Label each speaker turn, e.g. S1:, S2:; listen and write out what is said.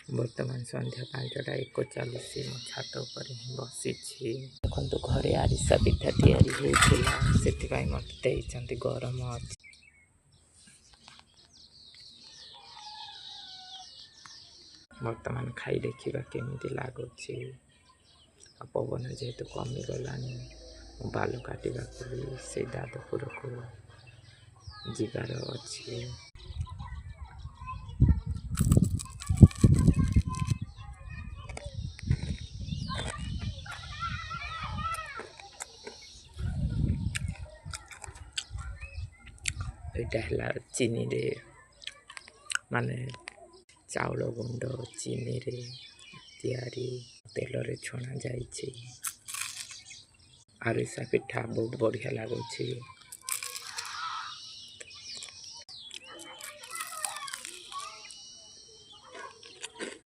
S1: बर्तमान संध्या 5:41 छात पर बसी देखो घरे आरिसा पिठा या मत गरम अच्छे बर्तमान खाई देखा केमी लगुच पवन जेहेतु कमिगला बाल काटा से दादपुर को जीवार अच्छी यहाँ चीनी रे माने चाउल गुंड चीनी रे तैयारी तेल रे छणा जाइए आरिसा पिठा बहुत बढ़िया लगुच।